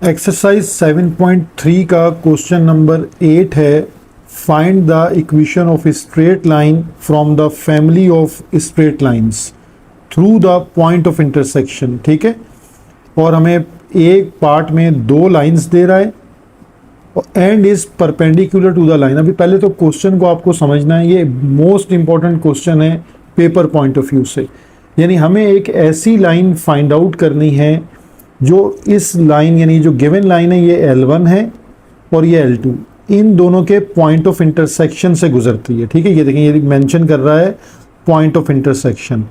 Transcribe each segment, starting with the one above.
Exercise 7.3 का question number 8 है। Find the equation of straight line from the family of straight lines through the point of intersection. ठीक है, और हमें एक पार्ट में दो लाइंस दे रहा है and is perpendicular to the line. अभी पहले तो क्वेश्चन को आपको समझना है, ये मोस्ट इंपॉर्टेंट क्वेश्चन है पेपर पॉइंट ऑफ व्यू से। यानी हमें एक ऐसी लाइन फाइंड आउट करनी है जो इस लाइन यानी जो गिवन लाइन है ये L1 है और ये L2, इन दोनों के पॉइंट ऑफ इंटरसेक्शन से गुजरती है। ठीक है, ये देखें, ये मेंशन कर रहा है पॉइंट ऑफ इंटरसेक्शन।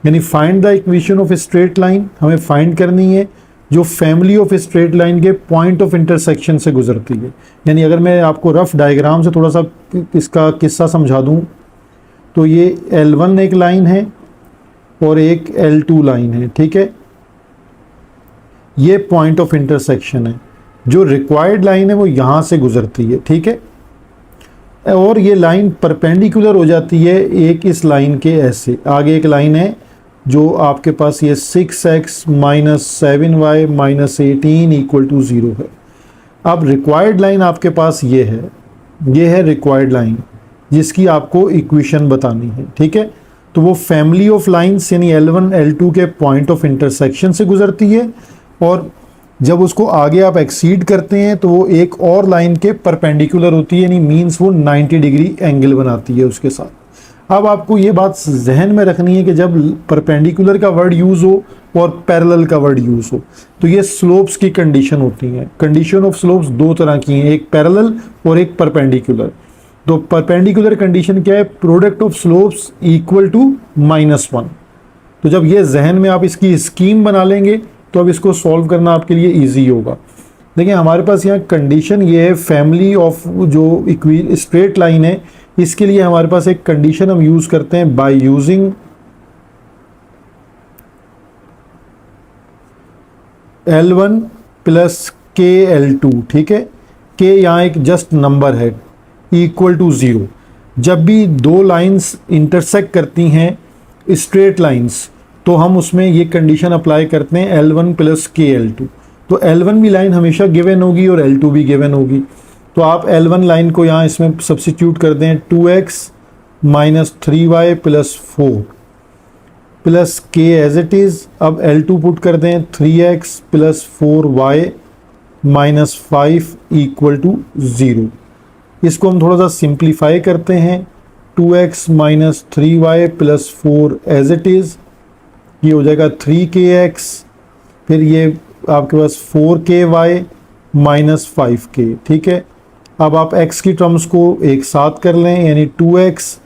यानी find the equation of straight line, हमें फाइंड करनी है जो फैमिली ऑफ स्ट्रेट लाइन के पॉइंट ऑफ इंटरसेक्शन से गुजरती है। यानी अगर मैं आपको रफ डायग्राम से थोड़ा सा इसका किस्सा समझा दूं तो ये L1 एक लाइन है और एक L2 लाइन है। ठीक है, ये पॉइंट ऑफ इंटरसेक्शन है। जो रिक्वायर्ड लाइन है वो यहाँ से गुजरती है। ठीक है, और ये लाइन परपेंडिकुलर हो जाती है एक इस लाइन के ऐसे। आगे एक लाइन है जो आपके पास ये 6x minus 7y minus 18 equal to 0 है। अब रिक्वायर्ड लाइन आपके पास ये है रिक्वायर्ड लाइन जिसकी आपको इक्वेशन बतानी है। ठीक है, तो वो फैमिली ऑफ लाइंस यानी L1 L2 के पॉइंट ऑफ इंटरसेक्शन से गुजरती है, और जब उसको आगे आप एक्सीड करते हैं तो वो एक और लाइन के परपेंडिकुलर होती है, यानी मीन्स वो 90 डिग्री एंगल बनाती है उसके साथ। अब आपको ये बात जहन में रखनी है कि जब परपेंडिकुलर का वर्ड यूज़ हो और पैरेलल का वर्ड यूज़ हो तो ये स्लोप्स की कंडीशन होती हैं। कंडीशन ऑफ स्लोप्स दो तरह की हैं, एक पैरेलल और एक परपेंडिकुलर। तो परपेंडिकुलर कंडीशन क्या है? Product of slopes equal to -1। तो जब ये जहन में आप इसकी स्कीम बना लेंगे तो अब इसको सॉल्व करना आपके लिए इजी होगा। देखिए हमारे पास यहाँ कंडीशन ये है, फैमिली ऑफ जो स्ट्रेट लाइन है इसके लिए हमारे पास एक कंडीशन हम यूज करते हैं by using L1 plus k L2। ठीक है, के यहाँ एक जस्ट नंबर है, इक्वल टू 0। जब भी दो लाइंस इंटरसेक्ट करती हैं स्ट्रेट लाइंस तो हम उसमें ये कंडीशन अप्लाई करते हैं L1 प्लस के L2। तो L1 भी लाइन हमेशा गिवन होगी और L2 भी गिवन होगी। तो आप L1 लाइन को यहाँ इसमें सब्सिट्यूट कर दें 2x minus 3y plus 4 plus के एज इट इज़। अब L2 पुट कर दें 3x plus 4y minus 5 equal to 0। इसको हम थोड़ा सा सिंप्लीफाई करते हैं, 2x minus 3y plus 4 as it is, ये हो जाएगा 3kx, फिर ये आपके पास 4ky माइनस 5k। ठीक है, अब आप x की टर्म्स को एक साथ कर लें, यानी 2x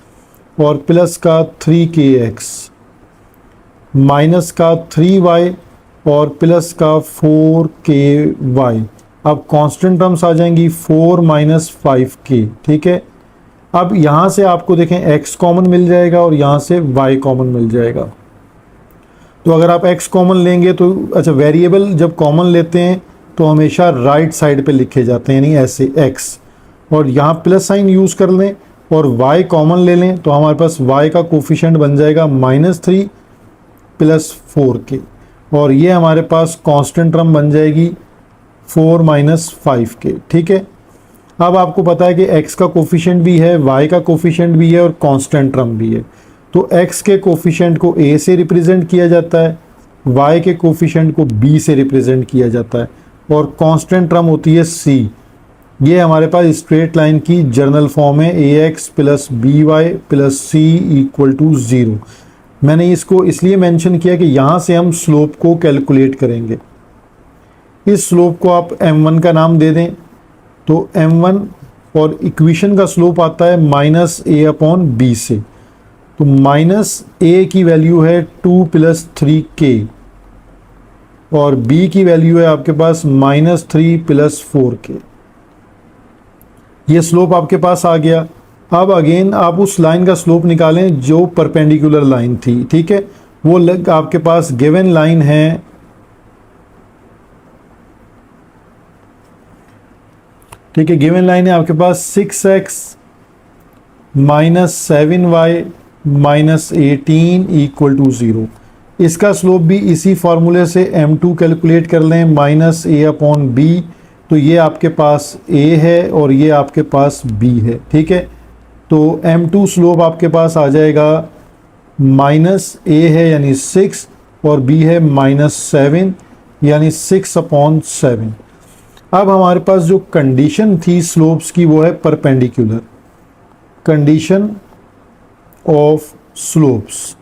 और प्लस का 3kx माइनस का 3y और प्लस का 4ky। अब कांस्टेंट टर्म्स आ जाएंगी 4 माइनस 5k। ठीक है, अब यहाँ से आपको देखें x कॉमन मिल जाएगा और यहाँ से y कॉमन मिल जाएगा। तो अगर आप x कॉमन लेंगे तो अच्छा, वेरिएबल जब कॉमन लेते हैं तो हमेशा राइट साइड पे लिखे जाते हैं, यानी ऐसे x, और यहाँ प्लस साइन यूज़ कर लें और y कॉमन ले लें तो हमारे पास y का कोफिशिएंट बन जाएगा -3 प्लस 4k, और ये हमारे पास कांस्टेंट टर्म बन जाएगी 4 माइनस 5k। ठीक है, अब आपको पता है कि x का कोफिशिएंट भी है, y का कोफिशिएंट भी है और कांस्टेंट टर्म भी है। तो x के कोफिशिएंट को a से रिप्रेजेंट किया जाता है, y के कोफिशिएंट को b से रिप्रेजेंट किया जाता है, और कांस्टेंट टर्म होती है c। ये हमारे पास स्ट्रेट लाइन की जर्नल फॉर्म है, ax plus by plus c equal to 0। मैंने इसको इसलिए मेंशन किया कि यहाँ से हम स्लोप को कैलकुलेट करेंगे। इस स्लोप को आप m1 का नाम दे दें, तो m1 और इक्वेशन का स्लोप आता है -a/b से। तो -a की वैल्यू है 2 प्लस 3k और b की वैल्यू है आपके पास -3 प्लस 4k। ये स्लोप आपके पास आ गया। अब अगेन आप उस लाइन का स्लोप निकालें जो परपेंडिकुलर लाइन थी। ठीक है, वो आपके पास गिवन लाइन है, ठीक है, गिवन लाइन है आपके पास 6x minus 7y minus 18 equal to 0। इसका स्लोप भी इसी फॉर्मूले से m2 कैलकुलेट कर लें, माइनस a अपॉन b। तो ये आपके पास a है और ये आपके पास b है, ठीक है। तो m2 स्लोप आपके पास आ जाएगा माइनस a है यानी 6 और b है -7 यानी 6 अपॉन 7। अब हमारे पास जो कंडीशन थी स्लोप्स की वो है परपेंडिकुलर, कंडीशन ऑफ स्लोप्स।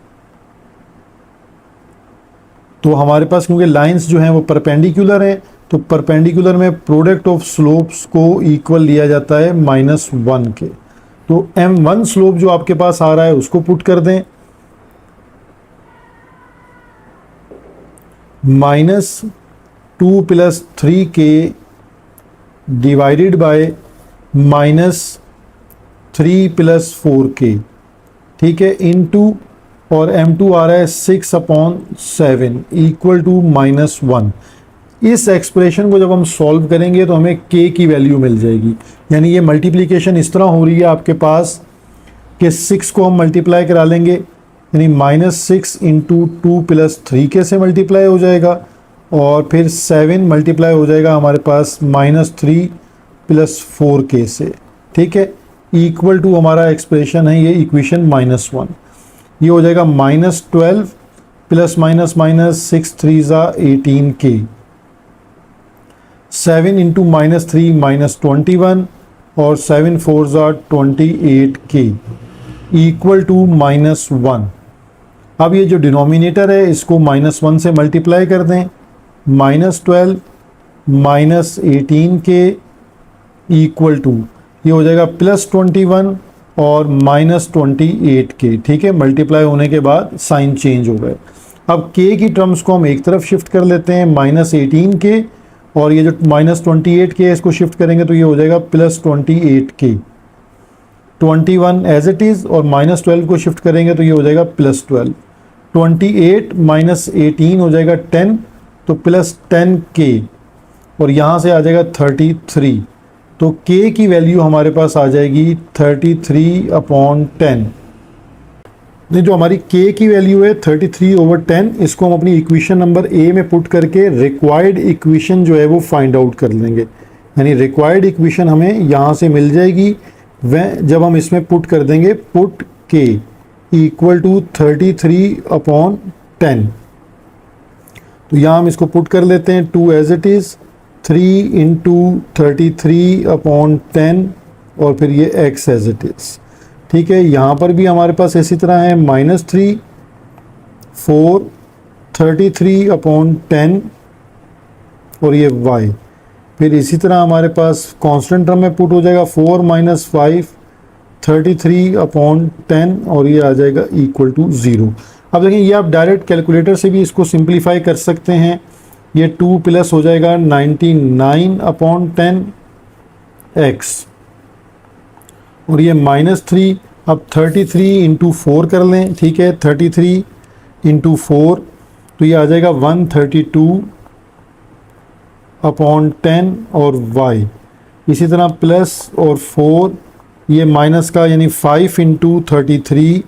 तो हमारे पास क्योंकि लाइंस जो हैं वो परपेंडिकुलर हैं, तो परपेंडिकुलर में प्रोडक्ट ऑफ स्लोप्स को इक्वल लिया जाता है -1 के। तो m1 स्लोप जो आपके पास आ रहा है उसको पुट कर दें, -2 + 3k डिवाइडेड बाय -3 + 4k, ठीक है, इनटू, और m2 आ रहा है 6 अपॉन 7 इक्वल टू -1। इस एक्सप्रेशन को जब हम सॉल्व करेंगे तो हमें k की वैल्यू मिल जाएगी। यानी ये मल्टीप्लिकेशन इस तरह हो रही है आपके पास कि 6 को हम मल्टीप्लाई करा लेंगे, यानी -6 × 2 + 3k से मल्टीप्लाई हो जाएगा, और फिर 7 मल्टीप्लाई हो जाएगा हमारे पास -3 + 4k से, ठीक है, इक्वल टू हमारा एक्सप्रेशन है ये इक्वेशन -1। ये हो जाएगा -12 प्लस -6 3 = 18k, 7 × -3 -21 और 7 4 = 28k इक्वल टू -1। अब ये जो डिनोमिनेटर है इसको -1 से मल्टीप्लाई कर दें, -12 -18k इक्वल टू, ये हो जाएगा +21 और -28k, ठीक है। मल्टीप्लाई होने के बाद साइन चेंज हो गए। अब k की टर्म्स को हम एक तरफ शिफ्ट कर लेते हैं, -18k, और ये जो -28k है इसको शिफ्ट करेंगे तो ये हो जाएगा +28k, 21 एज इट इज़, और -12 को शिफ्ट करेंगे तो ये हो जाएगा +12, 28 -18 हो जाएगा 10, तो +10k, और यहाँ से आ जाएगा 33। तो k की वैल्यू हमारे पास आ जाएगी 33 अपॉन 10। जो हमारी k की वैल्यू है 33/10, इसको हम अपनी इक्वेशन नंबर a में पुट करके रिक्वायर्ड इक्वेशन जो है वो फाइंड आउट कर लेंगे। यानी रिक्वायर्ड इक्वेशन हमें यहाँ से मिल जाएगी वह जब हम इसमें पुट कर देंगे पुट k इक्वल टू 33/10। तो यहाँ हम इसको पुट कर लेते हैं, 2 एज इट इज़, 3 × 33/10 और फिर ये x एज इट इज़, ठीक है। यहाँ पर भी हमारे पास इसी तरह है -3 4 33/10 और ये y, फिर इसी तरह हमारे पास कांस्टेंट टर्म में पुट हो जाएगा 4 - 5 33/10 और ये आ जाएगा इक्वल टू 0। अब देखिए ये आप डायरेक्ट कैलकुलेटर से भी इसको सिंप्लीफाई कर सकते हैं। ये 2 प्लस हो जाएगा 99/10 x, और ये -3, अब 33 × 4 कर लें, ठीक है, 33 × 4 तो ये आ जाएगा 132/10 और y, इसी तरह प्लस और 4, ये माइनस का यानी 5 × 33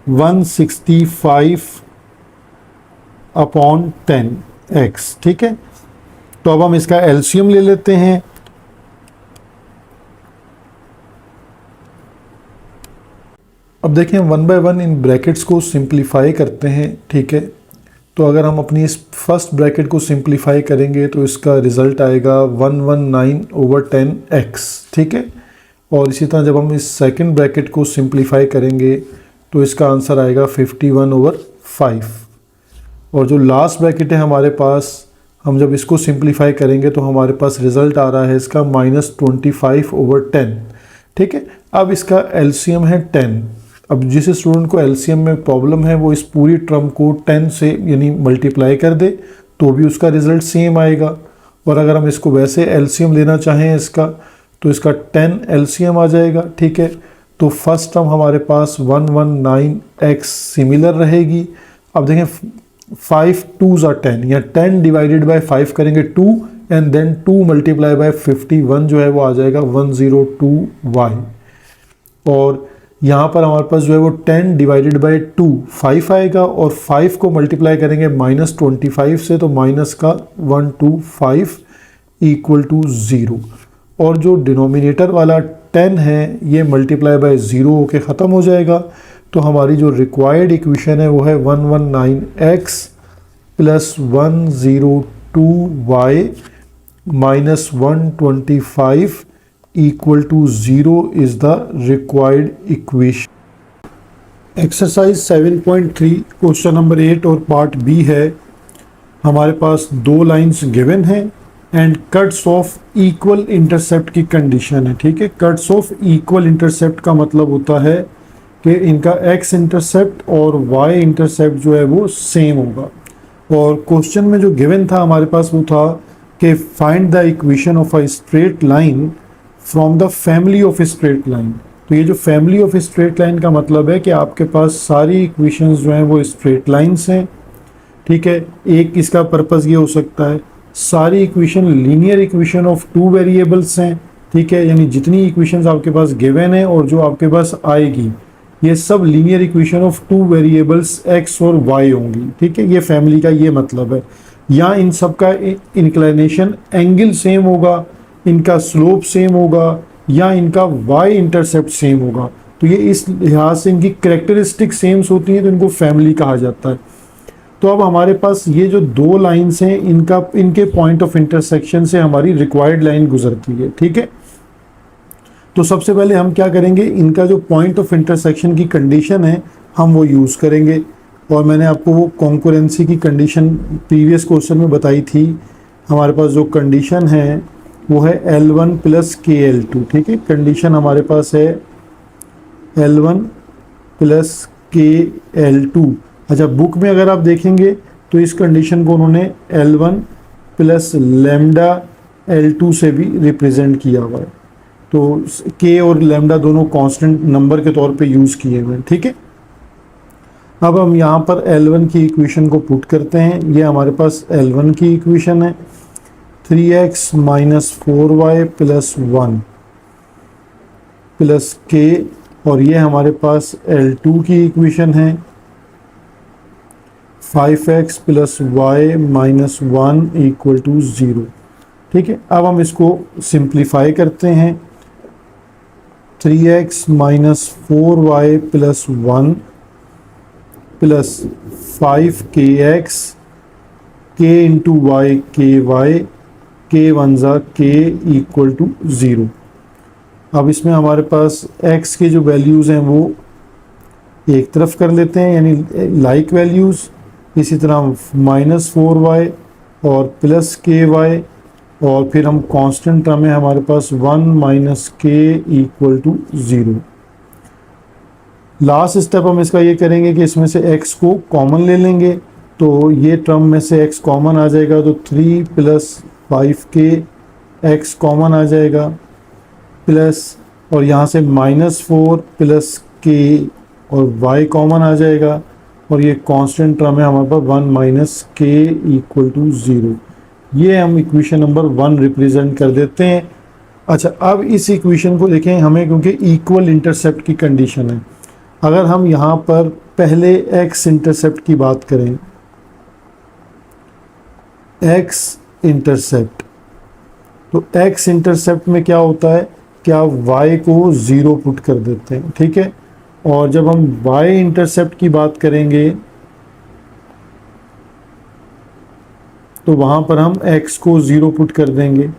165/10 x, ठीक है। तो अब हम इसका एलसीएम ले लेते हैं। अब देखें 1 बाय 1 इन ब्रैकेट्स को सिंप्लीफाई करते हैं, ठीक है। तो अगर हम अपनी इस फर्स्ट ब्रैकेट को सिंप्लीफाई करेंगे तो इसका रिज़ल्ट आएगा 119/10x, ठीक है। और इसी तरह जब हम इस सेकंड ब्रैकेट को सिंप्लीफाई करेंगे तो इसका आंसर आएगा 51/5। और जो लास्ट ब्रैकेट है हमारे पास, हम जब इसको सिंप्लीफाई करेंगे तो हमारे पास रिज़ल्ट आ रहा है इसका -25/10, ठीक है। अब इसका एलसीएम है 10। अब जिस स्टूडेंट को एलसीएम में प्रॉब्लम है वो इस पूरी टर्म को 10 से यानी मल्टीप्लाई कर दे तो भी उसका रिज़ल्ट सेम आएगा। और अगर हम इसको वैसे एलसीएम लेना चाहें इसका, तो इसका 10 एलसीएम आ जाएगा, ठीक है। तो फर्स्ट टर्म हमारे पास 119x सिमिलर रहेगी। अब देखें 5 2s are 10, या 10 डिवाइडेड बाय 5 करेंगे 2 एंड देन 2 मल्टीप्लाई बाय 51 जो है वो आ जाएगा 102y। और यहाँ पर हमारे पास जो है वो 10 डिवाइडेड बाई 2 5 आएगा, और 5 को मल्टीप्लाई करेंगे -25 से, तो माइनस का 125 इक्वल टू 0। और जो डिनोमिनेटर वाला 10 है ये मल्टीप्लाई बाय 0 होके ख़त्म हो जाएगा। तो हमारी जो रिक्वायर्ड इक्वेशन है वो है 119x plus 102y minus 125 equal to 0 is the required equation. Exercise 7.3 question number 8 और पार्ट बी है। हमारे पास दो लाइंस गिवन है and cuts off equal intercept की कंडीशन है। ठीक है, कट्स ऑफ इक्वल इंटरसेप्ट का मतलब होता है कि इनका एक्स इंटरसेप्ट और वाई इंटरसेप्ट जो है वो सेम होगा। और क्वेश्चन में जो गिवन था हमारे पास वो था कि find the equation of a straight line from the family of straight line. तो ये जो फैमिली ऑफ स्ट्रेट लाइन का मतलब है कि आपके पास सारी इक्वेशंस जो हैं वो स्ट्रेट लाइंस हैं। ठीक है, एक इसका पर्पस ये हो सकता है सारी equation linear equation of two variables हैं। ठीक है, यानी जितनी इक्वेशंस आपके पास गिवन है और जो आपके पास आएगी ये सब linear equation of two variables x और वाई होंगी। ठीक है, ये फैमिली का ये मतलब है। या इन सब का इंक्लिनेशन एंगल सेम होगा, इनका स्लोप सेम होगा, या इनका वाई इंटरसेप्ट सेम होगा। तो ये इस लिहाज से इनकी कैरेक्टरिस्टिक सेम्स होती हैं तो इनको फैमिली कहा जाता है। तो अब हमारे पास ये जो दो लाइंस हैं इनके पॉइंट ऑफ इंटरसेक्शन से हमारी रिक्वायर्ड लाइन गुजरती है। ठीक है, तो सबसे पहले हम क्या करेंगे, इनका जो पॉइंट ऑफ इंटरसेक्शन की कंडीशन है हम वो यूज़ करेंगे। और मैंने आपको वो कॉन्करेंसी की कंडीशन प्रीवियस क्वेश्चन में बताई थी। हमारे पास जो कंडीशन है वो है L1 प्लस KL2। ठीक है, कंडीशन हमारे पास है L1 प्लस KL2। अच्छा, बुक में अगर आप देखेंगे तो इस कंडीशन को उन्होंने L1 प्लस लेमडा L2 से भी रिप्रेजेंट किया हुआ है। तो K और लेमडा दोनों कांस्टेंट नंबर के तौर पे यूज़ किए हुए हैं। ठीक है, अब हम यहाँ पर L1 की इक्वेशन को पुट करते हैं। ये हमारे पास L1 की इक्वेशन है 3x minus 4y plus 1 plus k, और ये हमारे पास L2 की इक्वेशन है 5x plus y minus 1 equal to 0। ठीक है, अब हम इसको सिंप्लीफाई करते हैं। 3x minus 4y plus 1 plus 5kx k into Y के वाई के वन ज़ा के इक्वल टू 0। अब इसमें हमारे पास x के जो वैल्यूज़ हैं वो एक तरफ कर लेते हैं, यानी लाइक वैल्यूज़। इसी तरह -4y और प्लस KY, और फिर हम कांस्टेंट टर्म है हमारे पास 1 minus k equal to 0। Last step हम इसका ये करेंगे कि इसमें से x को कॉमन ले लेंगे। तो ये टर्म में से x कॉमन आ जाएगा, तो 3 प्लस 5k x कॉमन आ जाएगा, प्लस और यहाँ से -4 प्लस k और y कॉमन आ जाएगा, और ये कांस्टेंट टर्म है हमारे पास 1 माइनस k इक्वल टू 0। ये हम इक्वेशन नंबर 1 रिप्रेजेंट कर देते हैं। अच्छा, अब इस इक्वेशन को देखें हमें, क्योंकि इक्वल इंटरसेप्ट की कंडीशन है। अगर हम यहाँ पर पहले x इंटरसेप्ट की बात करें, x इंटरसेप्ट, तो x इंटरसेप्ट में क्या होता है कि आप y को 0 पुट कर देते हैं। ठीक है, और जब हम y इंटरसेप्ट की बात करेंगे तो वहाँ पर हम x को 0 पुट कर देंगे।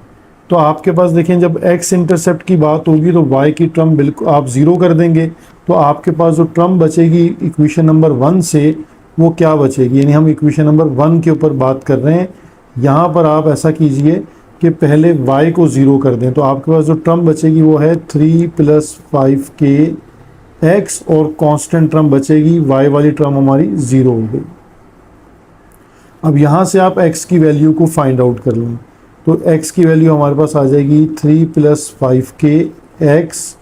तो आपके पास देखें, जब x इंटरसेप्ट की बात होगी तो y की टर्म बिल्कुल आप 0 कर देंगे, तो आपके पास जो टर्म बचेगी इक्वेशन नंबर 1 से वो क्या बचेगी, यानी हम इक्वेशन नंबर 1 के ऊपर बात कर रहे हैं। यहाँ पर आप ऐसा कीजिए कि पहले y को 0 कर दें, तो आपके पास जो टर्म बचेगी वो है 3 प्लस 5k x, और कांस्टेंट टर्म बचेगी y वाली टर्म हमारी 0 हो गई। अब यहाँ से आप x की वैल्यू को फाइंड आउट कर लें, तो x की वैल्यू हमारे पास आ जाएगी 3 plus 5k x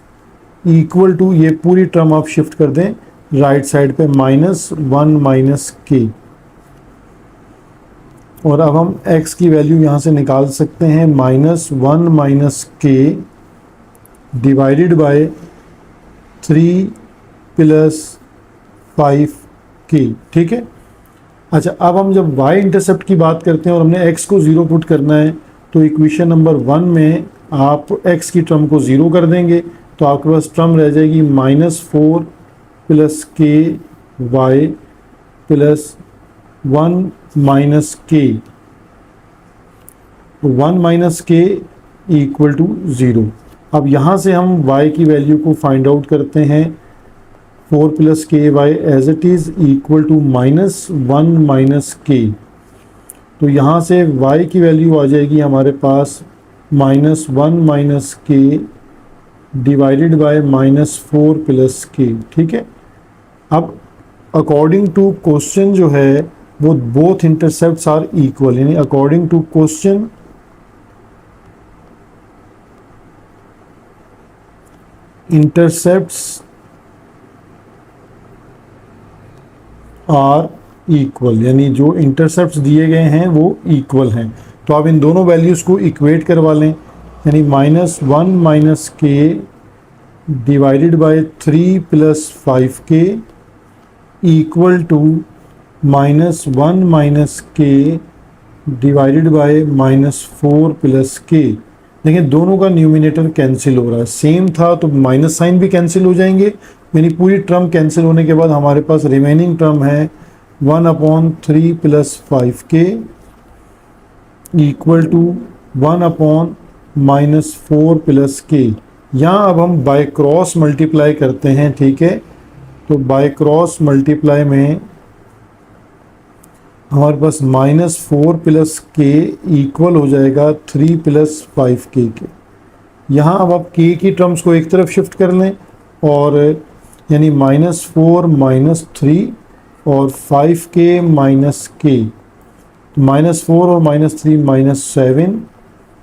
equal to, ये पूरी टर्म आप शिफ्ट कर दें राइट साइड पे, -1 माइनस k। और अब हम x की वैल्यू यहाँ से निकाल सकते हैं, -1 minus k divided by 3 plus 5k, ठीक है। अच्छा, अब हम जब y इंटरसेप्ट की बात करते हैं और हमने x को 0 पुट करना है, तो इक्वेशन नंबर 1 में आप x की टर्म को 0 कर देंगे, तो आपके पास टर्म रह जाएगी -4 plus K Y plus 1 minus के, 1 माइनस के इक्वल टू 0। अब यहाँ से हम y की वैल्यू को फाइंड आउट करते हैं। 4 plus K Y as it is equal to -1 minus K, तो यहाँ से y की वैल्यू आ जाएगी हमारे पास -1 minus K divided by -4 plus के, ठीक है। अब अकॉर्डिंग टू क्वेश्चन जो है वो बोथ इंटरसेप्ट्स आर इक्वल, यानी according to question intercepts are equal, यानी जो इंटरसेप्ट्स दिए गए हैं वो इक्वल हैं। तो आप इन दोनों वैल्यूज़ को इक्वेट करवा लें, यानी -1 minus K divided by 3 plus 5k equal to -1 minus K divided by -4 plus K. देखिए दोनों का न्यूमिनेटर कैंसिल हो रहा है, सेम था तो माइनस साइन भी कैंसिल हो जाएंगे, यानी पूरी टर्म कैंसिल होने के बाद हमारे पास रिमेनिंग टर्म है 1/3 plus 5k equal to 1/-4 plus के। यहाँ अब हम बाय क्रॉस मल्टीप्लाई करते हैं, ठीक है। तो बाय क्रॉस मल्टीप्लाई में हमारे पास -4 प्लस के इक्वल हो जाएगा 3 प्लस 5k के। यहाँ अब आप k की टर्म्स को एक तरफ शिफ्ट कर लें, और यानी -4 -3 और 5k माइनस के, तो -4 और -3 -7,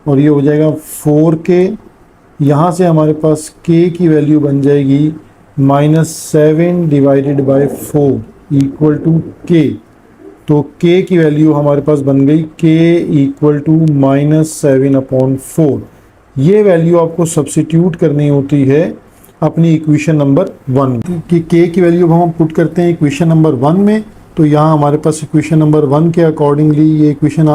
और ये हो जाएगा 4k। यहाँ से हमारे पास k की वैल्यू बन जाएगी -7 divided by 4 equal to k। तो k की वैल्यू हमारे पास बन गई k इक्वल टू -7/4। ये वैल्यू आपको सब्सिट्यूट करनी होती है अपनी इक्वेशन नंबर 1 कि k की वैल्यू हम पुट करते हैं इक्वेशन नंबर 1 में, तो यहाँ हमारे पास इक्वेशन नंबर 1 के अकॉर्डिंगली ये इक्वेशन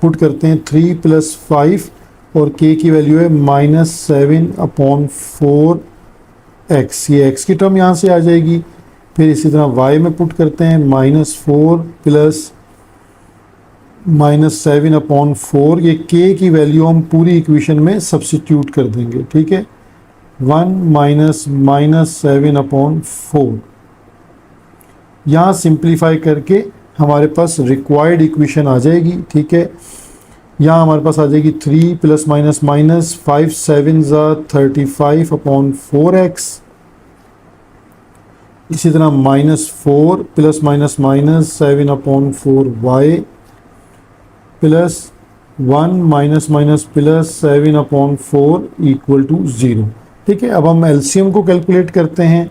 पुट करते हैं 3 प्लस 5, और k की वैल्यू है -7/4x। ये x की टर्म यहाँ से आ जाएगी। फिर इसी तरह y में पुट करते हैं -4 प्लस -7/4, ये k की वैल्यू हम पूरी इक्वेशन में सब्सिट्यूट कर देंगे, ठीक है। 1 माइनस -7/4, यहाँ सिंप्लीफाई करके हमारे पास रिक्वायर्ड इक्वेशन आ जाएगी, ठीक है। यहाँ हमारे पास आ जाएगी 3 प्लस माइनस माइनस 5 7 35/4x। इसी तरह -4 plus minus minus 7/4y plus 1 minus minus plus 7/4 equal to 0, ठीक है। अब हम एलसीएम को कैलकुलेट करते हैं,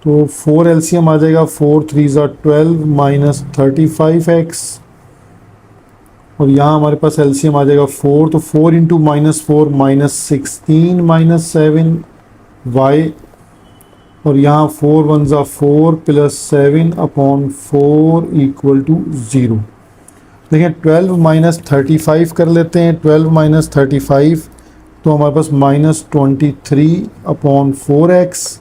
तो 4 एलसीएम आ जाएगा 4 3 12 माइनस 35x, और यहाँ हमारे पास एलसीएम आ जाएगा 4, तो 4 इंटू -4 -16 माइनस 7y, और यहाँ 4 1 4 प्लस 7/4 इक्वल टू 0। देखिए 12 माइनस 35 कर लेते हैं, 12 माइनस 35 तो हमारे पास -23/4x,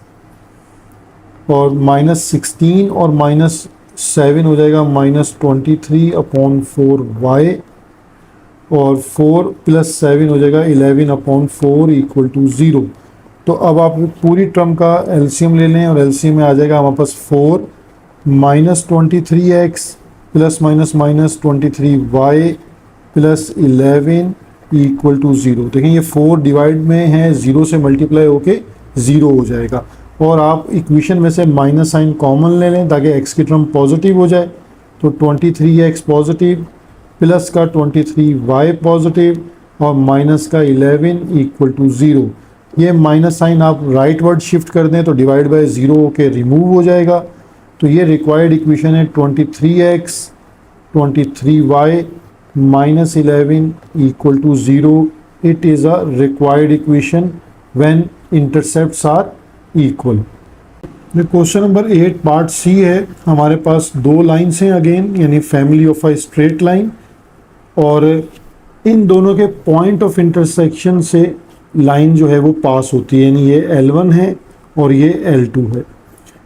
और -16 और -7 हो जाएगा -23/4y, और 4 प्लस 7 हो जाएगा 11/4 इक्वल टू 0। तो अब आप पूरी टर्म का एलसीएम ले लें, और एलसीएम में आ जाएगा हमारे पास 4 -23x plus minus minus 23y plus 11 equal to 0। देखिए ये 4 डिवाइड में है, 0 से मल्टीप्लाई होके 0 हो जाएगा, और आप इक्वेशन में से माइनस साइन कॉमन ले लें ताकि x की टर्म पॉजिटिव हो जाए। तो 23x पॉजिटिव प्लस का 23y पॉजिटिव और माइनस का 11 इक्वल टू 0। ये माइनस साइन आप राइट वर्ड शिफ्ट कर दें तो डिवाइड बाय 0 होके रिमूव हो जाएगा। तो ये रिक्वायर्ड इक्वेशन है 23x 23y minus 11 equal to 0. It is a required equation when intercepts are equal. Question number 8 part C है। हमारे पास दो लाइन्स हैं अगेन, यानी family of a straight line, और इन दोनों के पॉइंट ऑफ इंटरसेक्शन से लाइन जो है वो पास होती है, यानी ये L1 है और ये L2 है।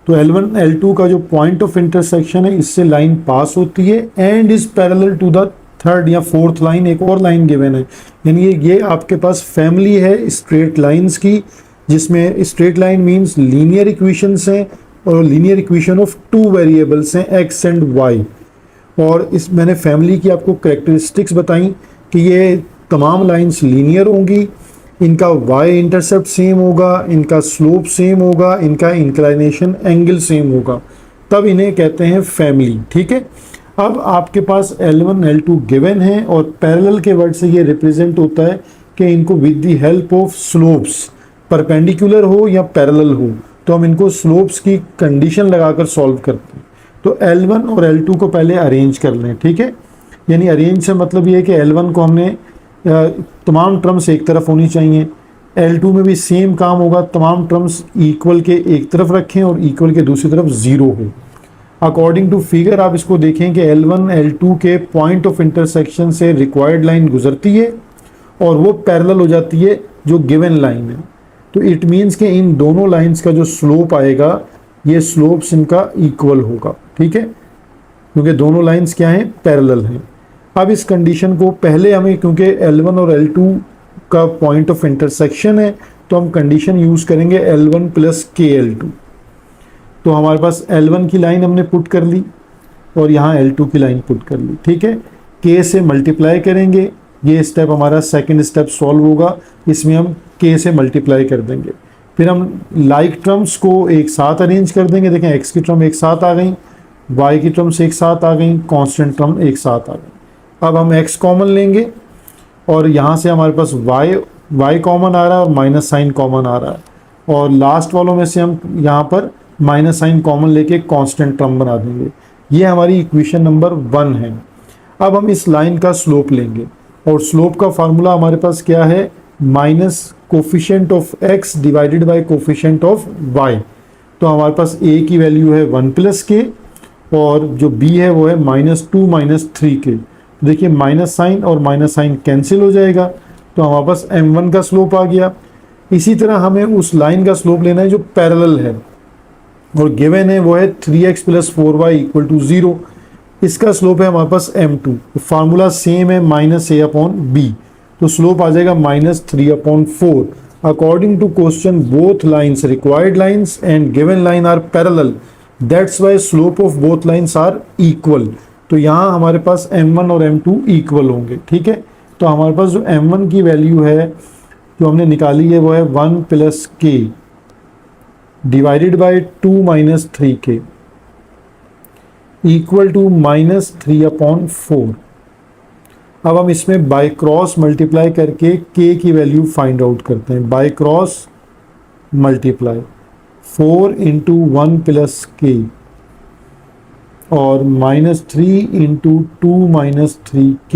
तो L1 L2 का जो पॉइंट ऑफ इंटरसेक्शन है, इससे लाइन पास होती है and is parallel to the third या फोर्थ लाइन, एक और लाइन गिवन है। यानी ये आपके पास फैमिली है स्ट्रेट लाइंस की, जिसमें straight line means linear equations हैं और linear equation of two variables हैं x एंड y। और इस मैंने फैमिली की आपको कैरेक्टरिस्टिक्स बताई कि ये तमाम लाइंस लीनियर होंगी, इनका y इंटरसेप्ट सेम होगा, इनका स्लोप सेम होगा, इनका इंक्लाइनेशन एंगल सेम होगा, तब इन्हें कहते हैं फैमिली। ठीक है, अब आपके पास L1 L2 गिवन है और पैरेलल के वर्ड से ये रिप्रेजेंट होता है कि इनको with the help of slopes, perpendicular हो या पैरेलल हो, तो हम इनको स्लोप्स की कंडीशन लगाकर सॉल्व करते हैं। तो L1 और L2 को पहले अरेंज कर लें। ठीक है, यानी अरेंज से मतलब ये है कि L1 को हमने तमाम टर्म्स एक तरफ होनी चाहिए, L2 में भी सेम काम होगा, तमाम टर्म्स इक्वल के एक तरफ रखें और इक्वल के दूसरी तरफ ज़ीरो हो। अकॉर्डिंग टू फिगर आप इसको देखें कि L1 L2 के पॉइंट ऑफ इंटरसेक्शन से रिक्वायर्ड लाइन गुजरती है और वो पैरेलल हो जाती है जो गिवन लाइन है। तो इट मीन्स कि इन दोनों लाइंस का जो स्लोप आएगा, ये स्लोप्स इनका इक्वल होगा। ठीक है, क्योंकि दोनों लाइंस क्या हैं, पैरेलल हैं। अब इस कंडीशन को पहले हमें, क्योंकि L1 और L2 का पॉइंट ऑफ इंटरसेक्शन है, तो हम कंडीशन यूज़ करेंगे L1 प्लस KL2। तो हमारे पास L1 की लाइन हमने पुट कर ली और यहाँ L2 की लाइन पुट कर ली। ठीक है, K से मल्टीप्लाई करेंगे, ये स्टेप हमारा सेकंड स्टेप सॉल्व होगा, इसमें हम K से मल्टीप्लाई कर देंगे। फिर हम लाइक टर्म्स को एक साथ अरेंज कर देंगे। देखें, X की टर्म एक साथ आ गई, Y की टर्म्स एक साथ आ गई, कांस्टेंट टर्म एक साथ आ गई। अब हम X कॉमन लेंगे और यहाँ से हमारे पास Y कॉमन आ रहा है और माइनस साइन कॉमन आ रहा है, और लास्ट वालों में से हम यहाँ पर माइनस साइन कॉमन लेके कांस्टेंट टर्म बना देंगे। ये हमारी इक्वेशन नंबर 1 है। अब हम इस लाइन का स्लोप लेंगे और स्लोप का फार्मूला हमारे पास क्या है, minus coefficient of x divided by coefficient of y। तो हमारे पास a की वैल्यू है 1 प्लस k और जो b है वो है -2 - 3k। देखिए, माइनस साइन और माइनस साइन कैंसिल हो जाएगा, तो हमारे पास m1 का स्लोप आ गया। इसी तरह हमें उस लाइन का स्लोप लेना है जो पैरेलल है और गिवन है वो है 3x + 4y = 0। इसका स्लोप है हमारे पास m2। फार्मूला सेम है, -a/b, तो स्लोप आ जाएगा -3/4। According to question both lines required lines and given line are parallel, that's why slope of both lines are equal. तो यहाँ हमारे पास m1 और m2 इक्वल होंगे। ठीक है, तो हमारे पास जो m1 की वैल्यू है जो हमने निकाली है वो है 1 + k divided by 2 - 3k equal to -3/4। अब हम इसमें बाय क्रॉस मल्टीप्लाई करके k की वैल्यू फाइंड आउट करते हैं। बाय क्रॉस मल्टीप्लाई 4 × 1 + k और -3 × 2 - 3k,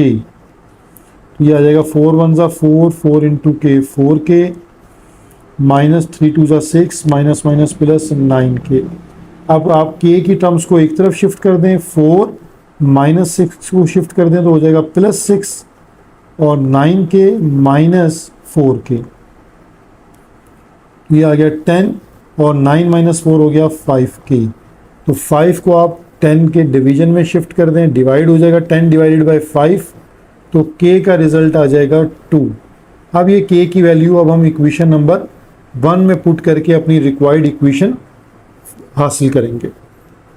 ये आ जाएगा 4 × 1 = 4, 4 × k 4k, -3 × 2 = 6, minus plus 9k। अब आप k की टर्म्स को एक तरफ शिफ्ट कर दें, 4 -6 को शिफ्ट कर दें तो हो जाएगा +6 और 9k -4k, ये आ गया 10 और 9 - 4 हो गया 5k। तो 5 को आप 10 के डिवीजन में शिफ्ट कर दें, डिवाइड हो जाएगा 10 / 5, तो k का रिजल्ट आ जाएगा 2। अब ये k की वैल्यू अब हम इक्वेशन नंबर 1 में पुट करके अपनी रिक्वायर्ड इक्वेशन हासिल करेंगे।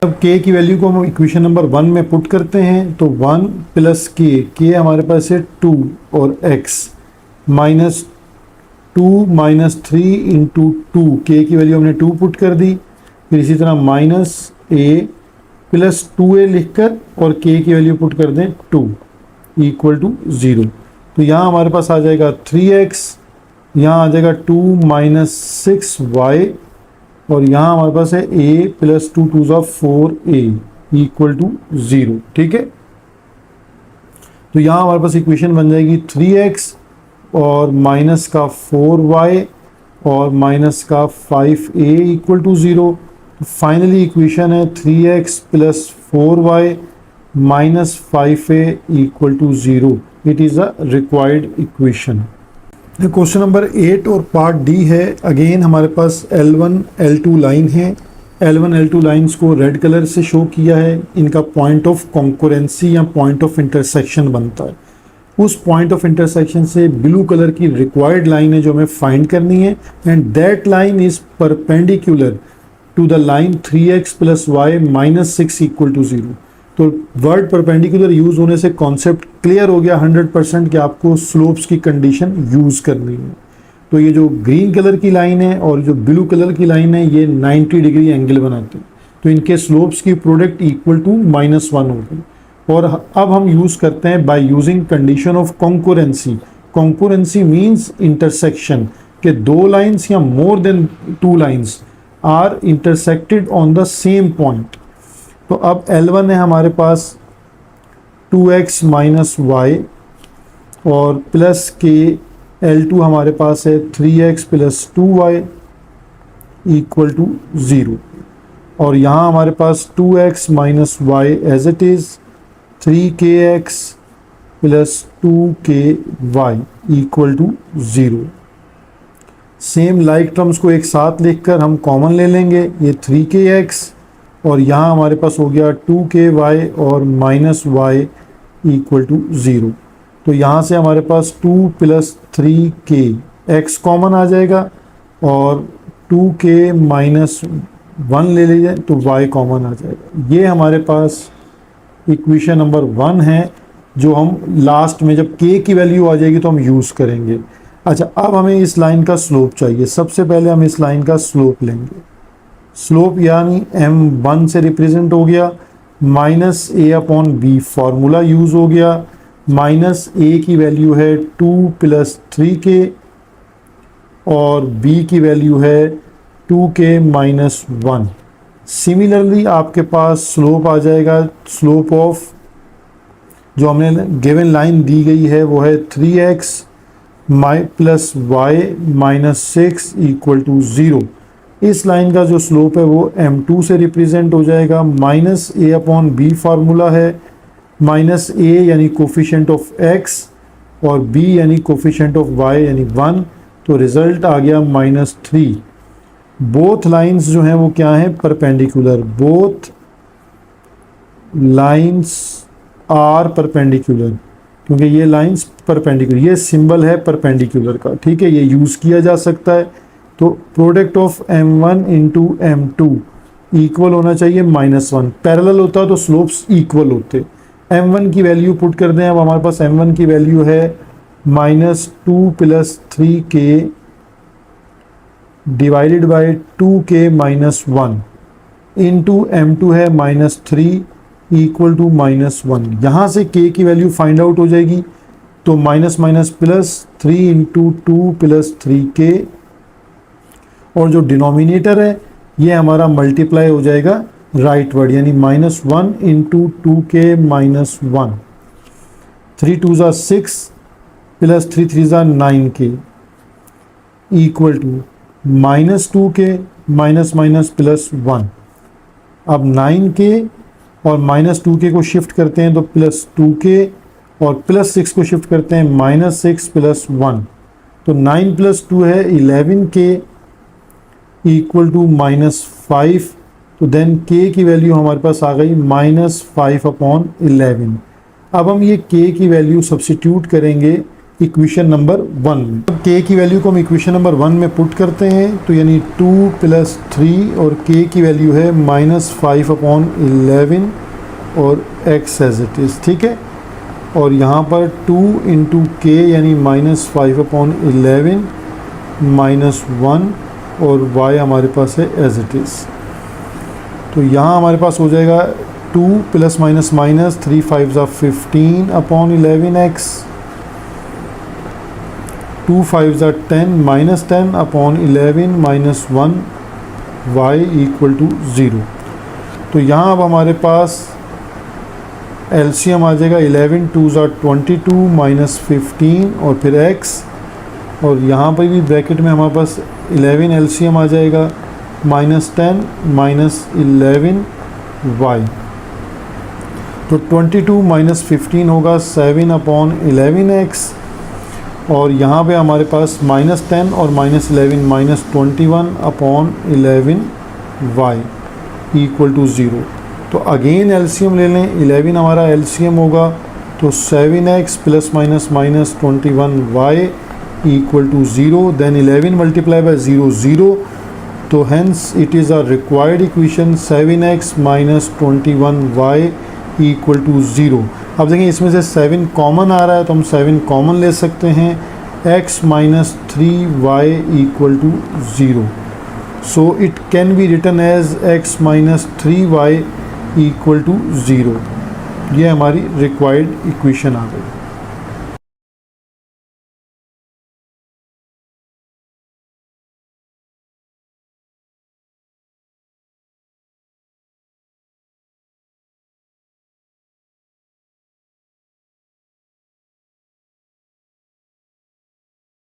अब k की वैल्यू को हम इक्वेशन नंबर 1 में पुट करते हैं, तो 1 + k हमारे पास है 2 और x -2 - 3 × 2, k की वैल्यू हमने 2 पुट कर दी। फिर इसी तरह -a + 2a लिखकर और k की वैल्यू पुट कर दें 2 = 0। तो यहाँ हमारे पास आ जाएगा 3x, यहाँ आ जाएगा 2 - 6y और यहाँ हमारे पास है a + 2 × 2 = 4a = 0। ठीक है, तो यहाँ हमारे पास इक्वेशन बन जाएगी 3x और -4y और -5a = 0। फाइनली इक्वेशन है 3x plus 4y minus 5a equal to 0। It is a required equation. Question number 8 और पार्ट डी है। अगेन हमारे पास L1 L2 लाइन है। L1 L2 लाइंस को रेड कलर से शो किया है। इनका पॉइंट ऑफ कॉन्करेंसी या पॉइंट ऑफ इंटरसेक्शन बनता है। उस पॉइंट ऑफ इंटरसेक्शन से ब्लू कलर की रिक्वायर्ड लाइन है जो हमें फाइंड करनी है, and that line is perpendicular to the line 3x plus y minus 6 equal to 0। तो वर्ड परपेंडिकुलर यूज होने से कॉन्सेप्ट क्लियर हो गया 100% कि आपको स्लोप्स की कंडीशन यूज करनी है। तो ये जो ग्रीन कलर की लाइन है और जो ब्लू कलर की लाइन है ये 90 डिग्री एंगल बनाते हैं, तो इनके स्लोप्स की प्रोडक्ट इक्वल टू -1 होगी। और अब हम यूज करते हैं by using condition of concurrency. Concurrency means intersection, के दो लाइंस या more than two lines are intersected on the same point. तो अब L1 है हमारे पास 2x माइनस वाई और प्लस के, L2 हमारे पास है 3x plus 2y equal to 0, और यहाँ हमारे पास 2x minus y as it is 3kx plus 2ky equal to 0। Same like terms को एक साथ लिखकर हम कॉमन ले लेंगे, ये 3kx और यहाँ हमारे पास हो गया 2ky और माइनस वाई इक्वल टू 0। तो यहाँ से हमारे पास 2 प्लस 3k x कॉमन आ जाएगा और 2k माइनस 1 ले लीजिए तो y कॉमन आ जाएगा। ये हमारे पास इक्वेशन नंबर 1 है जो हम लास्ट में जब k की वैल्यू आ जाएगी तो हम यूज़ करेंगे। अच्छा, अब हमें इस लाइन का स्लोप चाहिए। सबसे पहले हम इस लाइन का स्लोप लेंगे। स्लोप यानी m1 से रिप्रेजेंट हो गया, minus a upon B formula use हो गया। माइनस a की वैल्यू है 2 प्लस 3k और b की वैल्यू है 2k माइनस 1। सिमिलरली आपके पास स्लोप आ जाएगा, स्लोप ऑफ जो हमने गिवन लाइन दी गई है वो है 3x plus y minus 6 equal to 0। इस लाइन का जो स्लोप है वो m2 से रिप्रेजेंट हो जाएगा। Minus a upon B formula है, माइनस a यानी कोफिशिएंट ऑफ x और b यानी कोफिशिएंट ऑफ y यानी 1, तो रिजल्ट आ गया -3। बोथ लाइंस जो हैं वो क्या हैं, perpendicular. Both lines are perpendicular, क्योंकि ये लाइंस परपेंडिकुलर, ये सिंबल है परपेंडिकुलर का, ठीक है, ये यूज़ किया जा सकता है। तो product of m1 into m2 equal होना चाहिए -1। पैरेलल होता तो स्लोप्स इक्वल होते। m1 की वैल्यू पुट कर दें। अब हमारे पास m1 की वैल्यू है -2 plus 3k divided by 2k minus 1 into m2 है -3 इक्वल टू -1। यहाँ से k की वैल्यू फाइंड आउट हो जाएगी, तो minus minus plus 3 into 2 plus 3k, और जो डिनोमिनेटर है ये हमारा मल्टीप्लाई हो जाएगा राइट वर्ड, यानी -1 इंटू 2k माइनस 1। 3 2 ज़ा 6 प्लस 3 3 ज़ा 9k equal to -2k minus minus plus 1। अब 9k और -2k को शिफ्ट करते हैं तो +2k और +6 को शिफ्ट करते हैं -6 प्लस 1, तो 9 प्लस 2 है 11k इक्वल टू -5। तो देन k की वैल्यू हमारे पास आ गई -5 अपॉन 11। अब हम ये k की वैल्यू सब्सिट्यूट करेंगे इक्वेशन नंबर 1 में। अब k की वैल्यू को हम इक्वेशन नंबर 1 में पुट करते हैं तो यानी 2 प्लस 3 और k की वैल्यू है -5 अपॉन 11 और x एज इट इज़, ठीक है। और यहाँ पर 2 इंटू k यानी -5 अपॉन 11 -1 और y हमारे पास है एज इट इज़। तो यहाँ हमारे पास हो जाएगा 2 प्लस माइनस माइनस 3 5 ज़ा 15 अपॉन 11x, 2 5 ज़ा 10 -10 अपॉन 11 -1 y इक्वल टू 0। तो यहाँ अब हमारे पास एलसीएम आ जाएगा 11 2 ज़ा 22 माइनस 15 और फिर x, और यहाँ पर भी ब्रैकेट में हमारे पास 11 एलसीएम आ जाएगा -10 -11y। तो 22 - 15 होगा 7/11x, और यहाँ पे हमारे पास -10 और -11 -21/11y इक्वल टू 0। तो अगेन एलसीएम ले लें, 11 हमारा एलसीएम होगा, तो 7x ± -21y equal to 0। Then 11 multiply by 0 0, तो hence it is a required equation 7x - 21y equal to 0। अब देखिए इसमें से 7 कॉमन आ रहा है, तो हम 7 कॉमन ले सकते हैं, x - 3y equal to 0। So it can be written as x - 3y equal to 0। ये हमारी रिक्वायर्ड इक्वेशन आ गई।